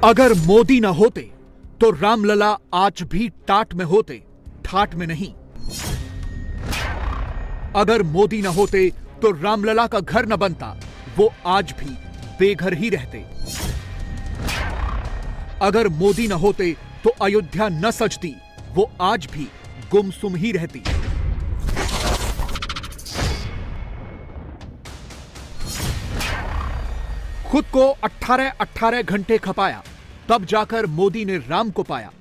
अगर मोदी न होते तो रामलला आज भी टाट में होते, ठाट में नहीं। अगर मोदी न होते तो रामलला का घर न बनता, वो आज भी बेघर ही रहते। अगर मोदी न होते तो अयोध्या न सजती, वो आज भी गुमसुम ही रहती। खुद को 18 घंटे खपाया, तब जाकर मोदी ने राम को पाया।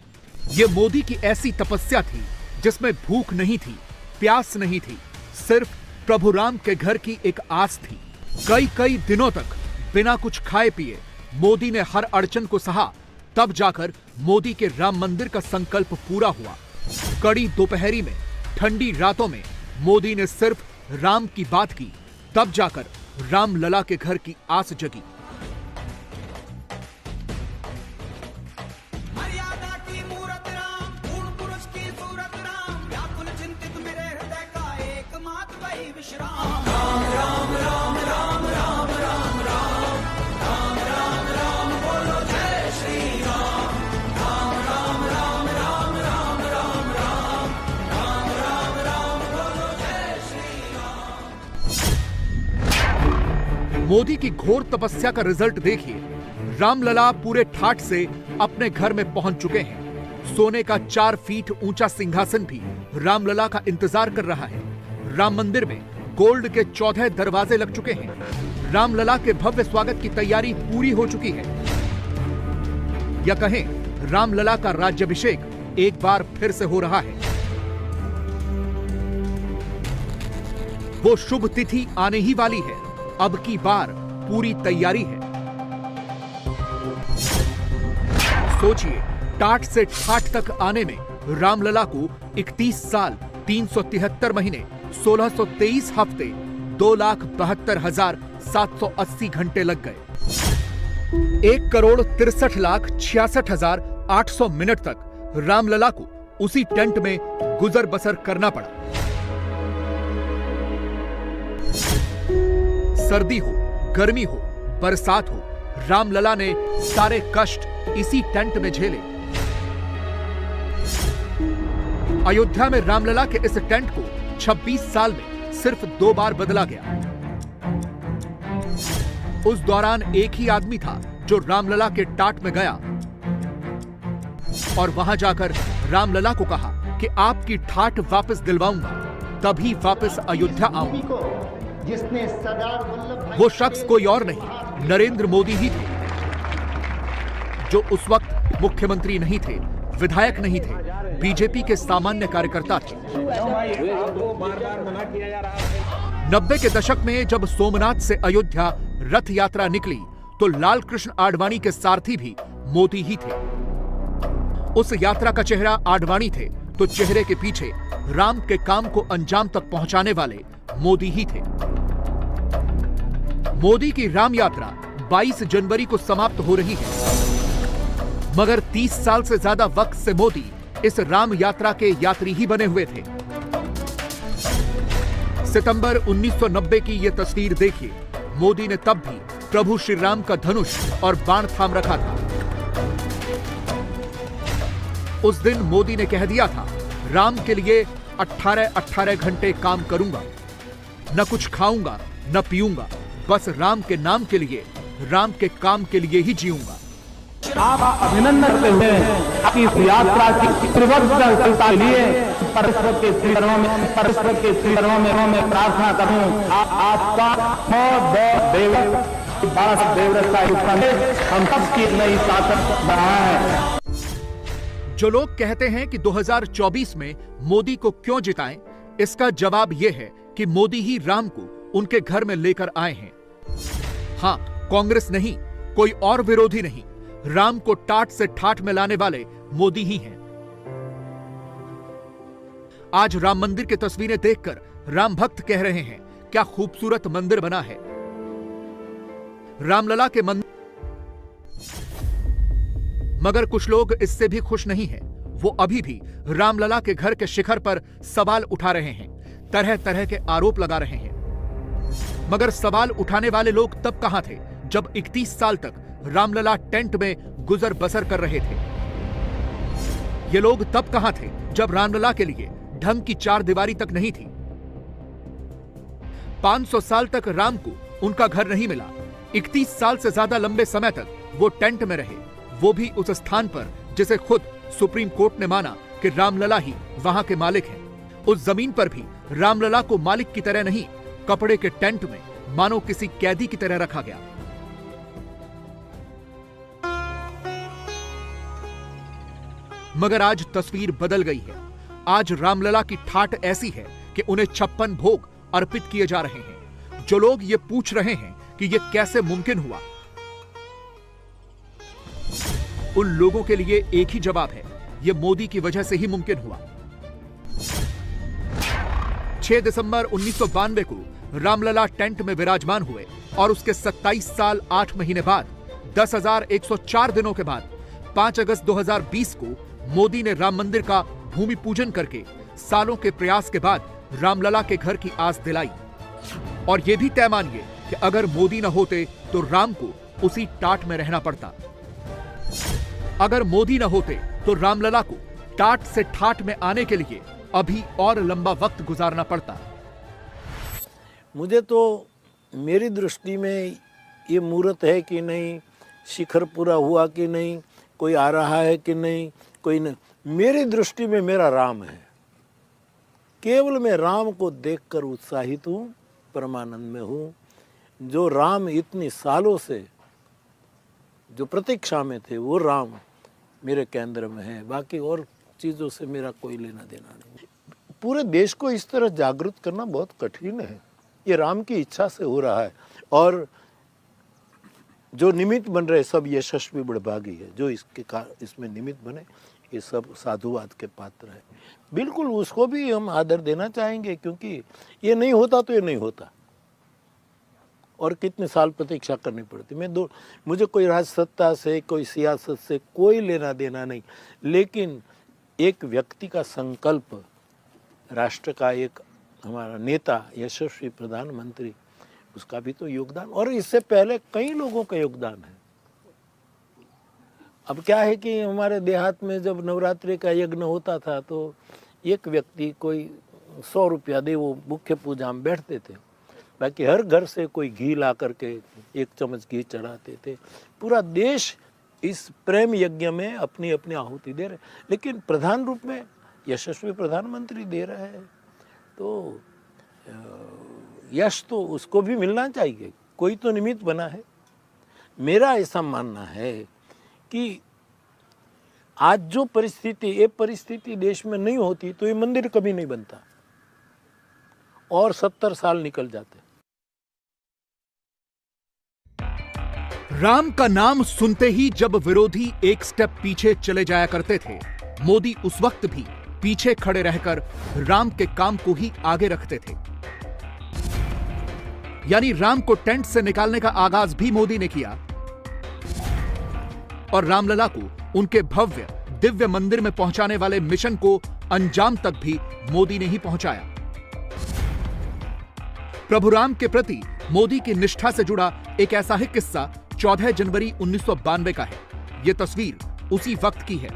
यह मोदी की ऐसी तपस्या थी जिसमें भूख नहीं थी, प्यास नहीं थी, सिर्फ प्रभु राम के घर की एक आस थी। कई कई दिनों तक बिना कुछ खाए पिए मोदी ने हर अड़चन को सहा, तब जाकर मोदी के राम मंदिर का संकल्प पूरा हुआ। कड़ी दोपहरी में, ठंडी रातों में मोदी ने सिर्फ राम की बात की, तब जाकर रामलला के घर की आस जगी। मर्यादा की मूरत राम, पूर्ण पुरुष की सूरत राम, व्याकुल चिंतित मेरे हृदय का एकमात्र वही विश्राम। राम राम राम राम राम राम राम राम राम बोलो जय श्री राम। राम राम राम राम राम राम राम राम राम बोलो जय श्री राम। मोदी की घोर तपस्या का रिजल्ट देखिए। रामलला पूरे ठाठ से अपने घर में पहुंच चुके हैं। सोने का 4 फीट ऊंचा सिंहासन भी रामलला का इंतजार कर रहा है। राम मंदिर में गोल्ड के 14 दरवाजे लग चुके हैं। रामलला के भव्य स्वागत की तैयारी पूरी हो चुकी है। या कहें, रामलला का राज्याभिषेक एक बार फिर से हो रहा है। वो शुभ तिथि आने ही वाली है। अब की बार पूरी तैयारी है। सोचिए, टाट से ठाठ तक आने में रामलला को 31 साल 373 महीने 1623 हफ्ते 2,72,780 घंटे लग गए। 1,63,66,800 मिनट तक रामलला को उसी टेंट में गुजर बसर करना पड़ा। सर्दी हो, गर्मी हो, बरसात हो, रामलला ने सारे कष्ट इसी टेंट में झेले। अयोध्या में रामलला के इस टेंट को 26 साल में सिर्फ 2 बार बदला गया। उस दौरान एक ही आदमी था जो रामलला के टाट में गया और वहां जाकर रामलला को कहा कि आपकी ठाठ वापस दिलवाऊंगा, तभी वापस अयोध्या आऊंगा। वो शख्स कोई और नहीं, नरेंद्र मोदी ही थे, जो उस वक्त मुख्यमंत्री नहीं थे, विधायक नहीं थे, बीजेपी के सामान्य कार्यकर्ता थे। 90 के दशक में जब सोमनाथ से अयोध्या रथ यात्रा निकली तो लाल कृष्ण आडवाणी के सारथी भी मोदी ही थे। उस यात्रा का चेहरा आडवाणी थे तो चेहरे के पीछे राम के काम को अंजाम तक पहुंचाने वाले मोदी ही थे। मोदी की राम यात्रा 22 जनवरी को समाप्त हो रही है, मगर 30 साल से ज्यादा वक्त से मोदी इस राम यात्रा के यात्री ही बने हुए थे। सितंबर 1990 की यह तस्वीर देखिए। मोदी ने तब भी प्रभु श्री राम का धनुष और बाण थाम रखा था। उस दिन मोदी ने कह दिया था, राम के लिए 18 घंटे काम करूंगा, न कुछ खाऊंगा न पीऊंगा, बस राम के नाम के लिए, राम के काम के लिए ही जीऊंगा। आप अभिनंदन करते हुए आपकी इस यात्रा की सफलता के लिए परमेश्वर के चरणों में प्रार्थना करूं। आपका देवव्रत का हम सबकी नई ताकत बढ़ा है। जो लोग कहते हैं कि 2024 में मोदी को क्यों जिताएं, इसका जवाब यह है कि मोदी ही राम को उनके घर में लेकर आए हैं। हां, कांग्रेस नहीं, कोई और विरोधी नहीं, राम को टाट से ठाठ में लाने वाले मोदी ही हैं। आज राम मंदिर की तस्वीरें देखकर राम भक्त कह रहे हैं, क्या खूबसूरत मंदिर बना है। रामलला के मंदिर, मगर कुछ लोग इससे भी खुश नहीं हैं। वो अभी भी रामलला के घर के शिखर पर सवाल उठा रहे हैं, तरह तरह के आरोप लगा रहे हैं। मगर सवाल उठाने वाले लोग तब कहां थे जब 31 साल तक रामलला टेंट में गुजर बसर कर रहे थे। ये लोग तब कहां थे जब रामलला के लिए ढंग की चार दीवारी तक नहीं थी। 500 साल तक राम को उनका घर नहीं मिला। 31 साल से ज्यादा लंबे समय तक वो टेंट में रहे, वो भी उस स्थान पर जिसे खुद सुप्रीम कोर्ट ने माना कि रामलला ही वहां के मालिक हैं। उस जमीन पर भी रामलला को मालिक की तरह नहीं, कपड़े के टेंट में मानो किसी कैदी की तरह रखा गया। मगर आज तस्वीर बदल गई है। आज रामलला की ठाठ ऐसी है कि उन्हें 56 भोग अर्पित किए जा रहे हैं। जो लोग ये पूछ रहे हैं कि यह कैसे मुमकिन हुआ, उन लोगों के लिए एक ही जवाब है, यह मोदी की वजह से ही मुमकिन हुआ। 6 दिसंबर 1992 को रामलला टेंट में विराजमान हुए और उसके 27 साल 8 महीने बाद 10,104 दिनों के बाद 5 अगस्त 2020 को मोदी ने राम मंदिर का भूमि पूजन करके सालों के प्रयास के बाद रामलला के घर की आस दिलाई। और यह भी तय मानिए कि अगर मोदी न होते तो राम को उसी टाट में रहना पड़ता। अगर मोदी न होते तो रामलला को टाट से ठाट में आने के लिए अभी और लंबा वक्त गुजारना पड़ता। मुझे तो मेरी दृष्टि में ये मूर्त है कि नहीं, शिखर पूरा हुआ कि नहीं, कोई आ रहा है कि नहीं, कोई नहीं, मेरी दृष्टि में मेरा राम है। केवल मैं राम को देखकर उत्साहित हूँ, परमानंद में हूँ। जो राम इतनी सालों से जो प्रतीक्षा में थे, वो राम मेरे केंद्र में है। बाकी और चीज़ों से मेरा कोई लेना देना नहीं। पूरे देश को इस तरह जागृत करना बहुत कठिन है। ये राम की इच्छा से हो रहा है और जो निमित्त बन रहे सब यशस्वी बड़भागी है। जो इसमें निमित्त बने ये सब साधुवाद के पात्र है। बिल्कुल उसको भी हम आदर देना चाहेंगे, क्योंकि ये नहीं होता तो ये नहीं होता और कितने साल प्रतीक्षा करनी पड़ती। मुझे कोई राजसत्ता से, कोई सियासत से कोई लेना देना नहीं, लेकिन एक व्यक्ति का संकल्प, राष्ट्र का एक हमारा नेता, यशस्वी प्रधानमंत्री, उसका भी तो योगदान, और इससे पहले कई लोगों का योगदान है। अब क्या है कि हमारे देहात में जब नवरात्रि का यज्ञ होता था तो एक व्यक्ति कोई 100 रुपया दे, वो मुख्य पूजा में बैठते थे। बाकी हर घर से कोई घी ला करके 1 चम्मच घी चढ़ाते थे। पूरा देश इस प्रेम यज्ञ में अपनी अपनी आहुति दे रहे, लेकिन प्रधान रूप में यशस्वी प्रधानमंत्री दे रहे हैं, तो यश तो उसको भी मिलना चाहिए। कोई तो निमित्त बना है। मेरा ऐसा मानना है कि आज जो परिस्थिति, ये परिस्थिति देश में नहीं होती तो ये मंदिर कभी नहीं बनता और 70 साल निकल जाते। राम का नाम सुनते ही जब विरोधी एक स्टेप पीछे चले जाया करते थे, मोदी उस वक्त भी पीछे खड़े रहकर राम के काम को ही आगे रखते थे। यानी राम को टेंट से निकालने का आगाज भी मोदी ने किया और रामलला को उनके भव्य दिव्य मंदिर में पहुंचाने वाले मिशन को अंजाम तक भी मोदी ने ही पहुंचाया। प्रभु राम के प्रति मोदी की निष्ठा से जुड़ा एक ऐसा ही किस्सा 14 जनवरी 1992 का है। यह तस्वीर उसी वक्त की है।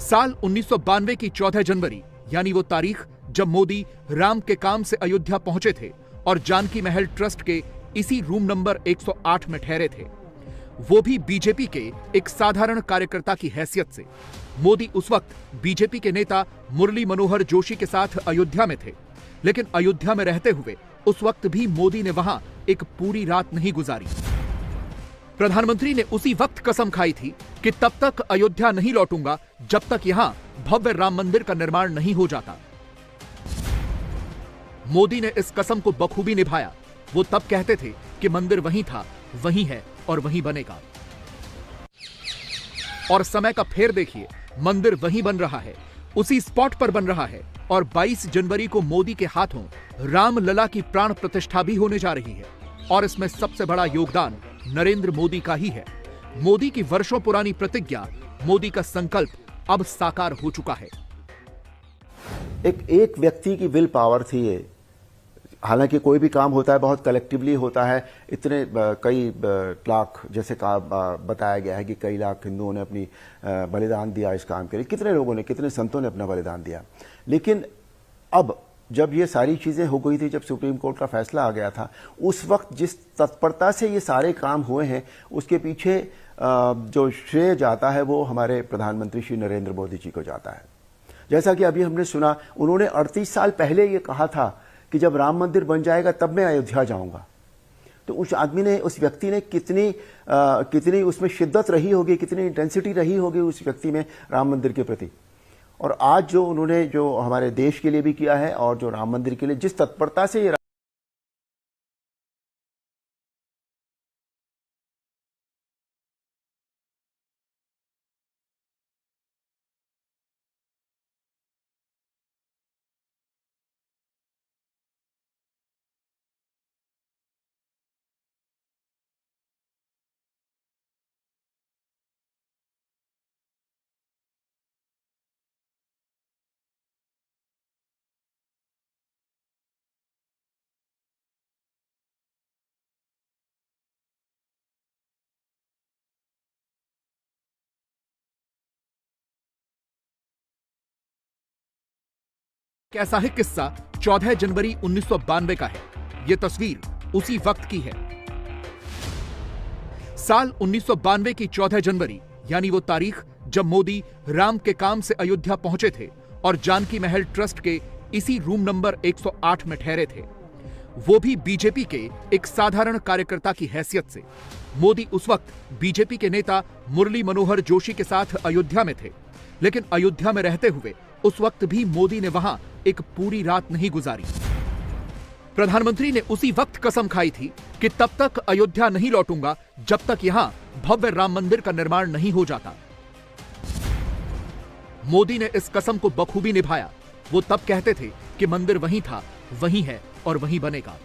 साल 1992 की 14 जनवरी यानी वो तारीख जब मोदी राम के काम से अयोध्या पहुंचे थे और जानकी महल ट्रस्ट के इसी रूम नंबर 108 में ठहरे थे, वो भी बीजेपी के एक साधारण कार्यकर्ता की हैसियत से। मोदी उस वक्त बीजेपी के नेता मुरली मनोहर जोशी के साथ अयोध्या में थे, लेकिन अयोध्या में रहते हुए उस वक्त भी मोदी ने वहां एक पूरी रात नहीं गुजारी। प्रधानमंत्री ने उसी वक्त कसम खाई थी कि तब तक अयोध्या नहीं लौटूंगा जब तक यहां भव्य राम मंदिर का निर्माण नहीं हो जाता। मोदी ने इस कसम को बखूबी निभाया। वो तब कहते थे कि मंदिर वहीं था, वहीं है और वहीं बनेगा। और समय का फेर देखिए, मंदिर वहीं बन रहा है, उसी स्पॉट पर बन रहा है और 22 जनवरी को मोदी के हाथों रामलला की प्राण प्रतिष्ठा भी होने जा रही है। और इसमें सबसे बड़ा योगदान नरेंद्र मोदी का ही है। मोदी की वर्षों पुरानी प्रतिज्ञा, मोदी का संकल्प अब साकार हो चुका है। एक व्यक्ति की विल पावर थी ये, हालांकि कोई भी काम होता है बहुत कलेक्टिवली होता है। इतने कई लाख, जैसे बताया गया है कि कई लाख हिंदुओं ने अपनी बलिदान दिया इस काम के लिए, कितने लोगों ने, कितने संतों ने अपना बलिदान दिया। लेकिन अब जब ये सारी चीज़ें हो गई थी, जब सुप्रीम कोर्ट का फैसला आ गया था, उस वक्त जिस तत्परता से ये सारे काम हुए हैं, उसके पीछे जो श्रेय जाता है वो हमारे प्रधानमंत्री श्री नरेंद्र मोदी जी को जाता है। जैसा कि अभी हमने सुना, उन्होंने 38 साल पहले ये कहा था कि जब राम मंदिर बन जाएगा तब मैं अयोध्या जाऊंगा। तो उस आदमी ने, उस व्यक्ति ने कितनी उसमें शिद्दत रही होगी, कितनी इंटेंसिटी रही होगी उस व्यक्ति में राम मंदिर के प्रति। और आज जो उन्होंने जो हमारे देश के लिए भी किया है और जो राम मंदिर के लिए जिस तत्परता से ये कैसा है किस्सा 14 जनवरी 1992 का है। यह तस्वीर उसी वक्त की है। साल 1992 की 14 जनवरी, यानी वो तारीख जब मोदी राम के काम से अयोध्या पहुंचे थे और जानकी महल ट्रस्ट के इसी रूम नंबर 108 में ठहरे थे, वो भी बीजेपी के एक साधारण कार्यकर्ता की हैसियत से। मोदी उस वक्त बीजेपी के नेता मुरली मनोहर जोशी के साथ अयोध्या में थे, लेकिन अयोध्या में रहते हुए उस वक्त भी मोदी ने वहां एक पूरी रात नहीं गुजारी। प्रधानमंत्री ने उसी वक्त कसम खाई थी कि तब तक अयोध्या नहीं लौटूंगा जब तक यहां भव्य राम मंदिर का निर्माण नहीं हो जाता। मोदी ने इस कसम को बखूबी निभाया। वो तब कहते थे कि मंदिर वहीं था, वहीं है और वहीं बनेगा।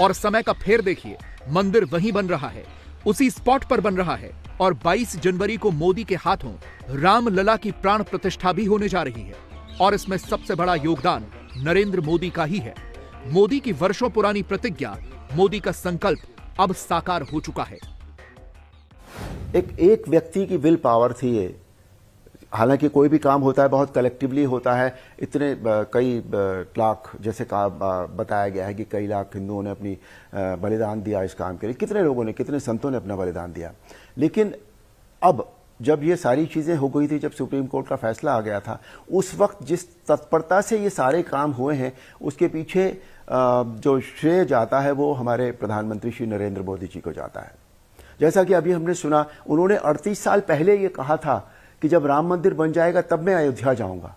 और समय का फेर देखिए, मंदिर वहीं बन रहा है, उसी स्पॉट पर बन रहा है और 22 जनवरी को मोदी के हाथों रामलला की प्राण प्रतिष्ठा भी होने जा रही है। और इसमें सबसे बड़ा योगदान नरेंद्र मोदी का ही है। मोदी की वर्षों पुरानी प्रतिज्ञा, मोदी का संकल्प अब साकार हो चुका है। एक व्यक्ति की विल पावर थी ये। हालांकि कोई भी काम होता है बहुत कलेक्टिवली होता है। इतने कई लाख, जैसे बताया गया है कि कई लाख हिंदुओं ने अपनी बलिदान दिया इस काम के लिए, कितने लोगों ने, कितने संतों ने अपना बलिदान दिया। लेकिन अब जब ये सारी चीज़ें हो गई थी, जब सुप्रीम कोर्ट का फैसला आ गया था, उस वक्त जिस तत्परता से ये सारे काम हुए हैं, उसके पीछे जो श्रेय जाता है वो हमारे प्रधानमंत्री श्री नरेंद्र मोदी जी को जाता है। जैसा कि अभी हमने सुना, उन्होंने 38 साल पहले ये कहा था कि जब राम मंदिर बन जाएगा तब मैं अयोध्या जाऊंगा।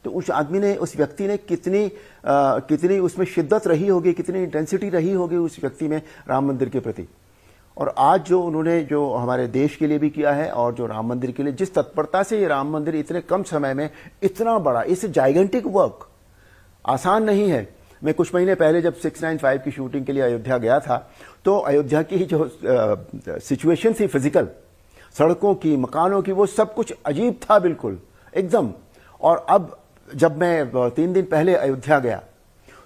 तो उस आदमी ने, उस व्यक्ति ने कितनी उसमें शिद्दत रही होगी, कितनी इंटेंसिटी रही होगी उस व्यक्ति में राम मंदिर के प्रति। और आज जो उन्होंने जो हमारे देश के लिए भी किया है और जो राम मंदिर के लिए जिस तत्परता से ये राम मंदिर इतने कम समय में इतना बड़ा, इस जाइगेंटिक वर्क आसान नहीं है। मैं कुछ महीने पहले जब 695 की शूटिंग के लिए अयोध्या गया था, तो अयोध्या की जो सिचुएशन थी फिजिकल, सड़कों की, मकानों की, वो सब कुछ अजीब था बिल्कुल एकदम। और अब जब मैं 3 दिन पहले अयोध्या गया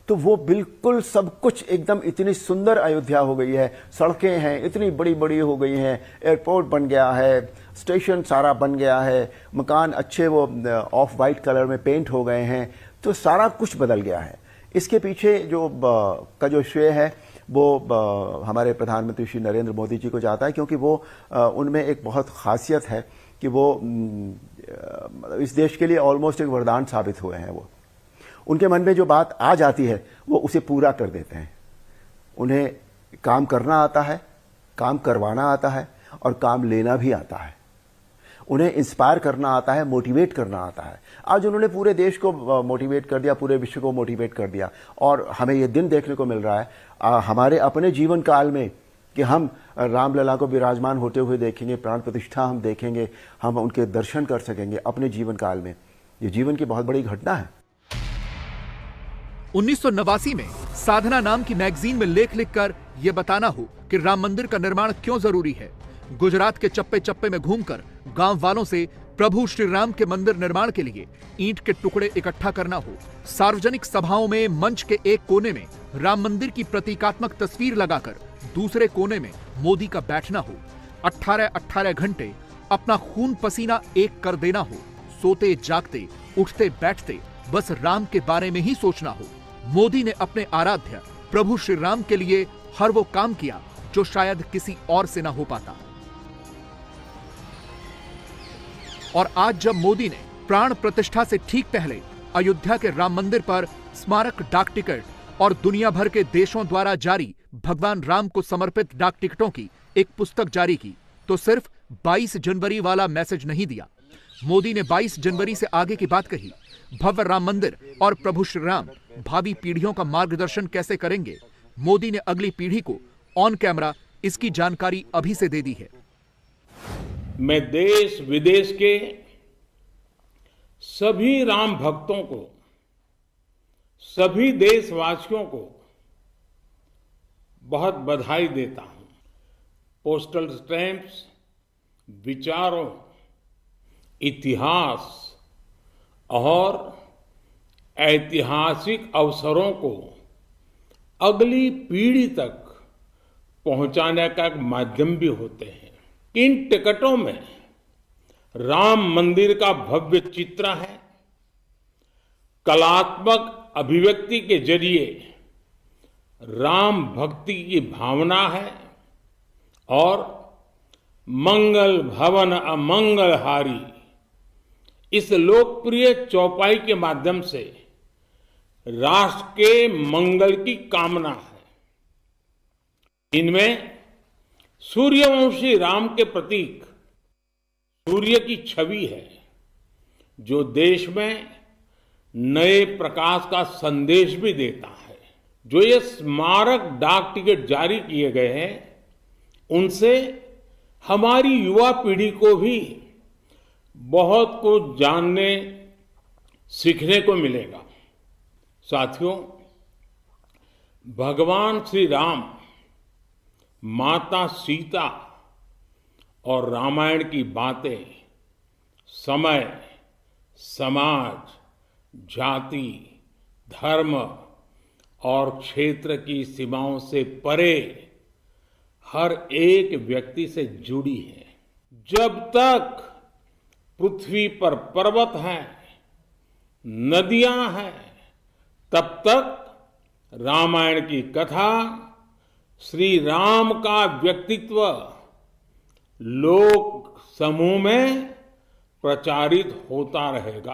तो वो बिल्कुल सब कुछ एकदम इतनी सुंदर अयोध्या हो गई है। सड़कें हैं इतनी बड़ी बड़ी हो गई हैं, एयरपोर्ट बन गया है, स्टेशन सारा बन गया है, मकान अच्छे वो ऑफ वाइट कलर में पेंट हो गए हैं। तो सारा कुछ बदल गया है। इसके पीछे जो श्रेय है वो हमारे प्रधानमंत्री श्री नरेंद्र मोदी जी को जाता है, क्योंकि वो उनमें एक बहुत खासियत है कि वो इस देश के लिए ऑलमोस्ट एक वरदान साबित हुए हैं। वो उनके मन में जो बात आ जाती है वो उसे पूरा कर देते हैं। उन्हें काम करना आता है, काम करवाना आता है और काम लेना भी आता है। उन्हें इंस्पायर करना आता है, मोटिवेट करना आता है। आज उन्होंने पूरे देश को मोटिवेट कर दिया, पूरे विश्व को मोटिवेट कर दिया। और हमें ये दिन देखने को मिल रहा है हमारे अपने जीवन काल में कि हम रामलला को विराजमान होते हुए देखेंगे, प्राण प्रतिष्ठा हम देखेंगे, हम उनके दर्शन कर सकेंगे अपने जीवन काल में। ये जीवन की बहुत बड़ी घटना है। 1989 में साधना नाम की मैगजीन में लेख लिखकर यह बताना हो कि राम मंदिर का निर्माण क्यों जरूरी है, गुजरात के चप्पे चप्पे में घूमकर गांव वालों से प्रभु श्री राम के मंदिर निर्माण के लिए ईंट के टुकड़े इकट्ठा करना हो, सार्वजनिक सभाओं में मंच के एक कोने में राम मंदिर की प्रतीकात्मक तस्वीर लगाकर दूसरे कोने में मोदी का बैठना हो, 18-18 घंटे अपना खून पसीना एक कर देना हो, सोते जागते उठते बैठते बस राम के बारे में ही सोचना हो। मोदी ने अपने आराध्य प्रभु श्री राम के लिए हर वो काम किया जो शायद किसी और से ना हो पाता। और आज जब मोदी ने प्राण प्रतिष्ठा से ठीक पहले अयोध्या के राम मंदिर पर स्मारक डाक टिकट और दुनिया भर के देशों द्वारा जारी भगवान राम को समर्पित डाक टिकटों की एक पुस्तक जारी की, तो सिर्फ 22 जनवरी वाला मैसेज नहीं दिया। मोदी ने 22 जनवरी से आगे की बात कही। भव्य राम मंदिर और प्रभु श्री राम भावी पीढ़ियों का मार्गदर्शन कैसे करेंगे, मोदी ने अगली पीढ़ी को ऑन कैमरा इसकी जानकारी अभी से दे दी है। मैं देश विदेश के सभी राम भक्तों को, सभी देशवासियों को बहुत बधाई देता हूं। पोस्टल स्टैंप्स विचारों, इतिहास और ऐतिहासिक अवसरों को अगली पीढ़ी तक पहुंचाने का एक माध्यम भी होते हैं। इन टिकटों में राम मंदिर का भव्य चित्र है, कलात्मक अभिव्यक्ति के जरिए राम भक्ति की भावना है और मंगल भवन अमंगलहारी इस लोकप्रिय चौपाई के माध्यम से राष्ट्र के मंगल की कामना है। इनमें सूर्यवंशी राम के प्रतीक सूर्य की छवि है, जो देश में नए प्रकाश का संदेश भी देता है। जो ये स्मारक डाक टिकट जारी किए गए हैं, उनसे हमारी युवा पीढ़ी को भी बहुत कुछ जानने सीखने को मिलेगा। साथियों, भगवान श्री राम, माता सीता और रामायण की बातें समय, समाज, जाति, धर्म और क्षेत्र की सीमाओं से परे हर एक व्यक्ति से जुड़ी है। जब तक पृथ्वी पर पर्वत हैं, नदियां हैं, तब तक रामायण की कथा, श्री राम का व्यक्तित्व लोक समूह में प्रचारित होता रहेगा।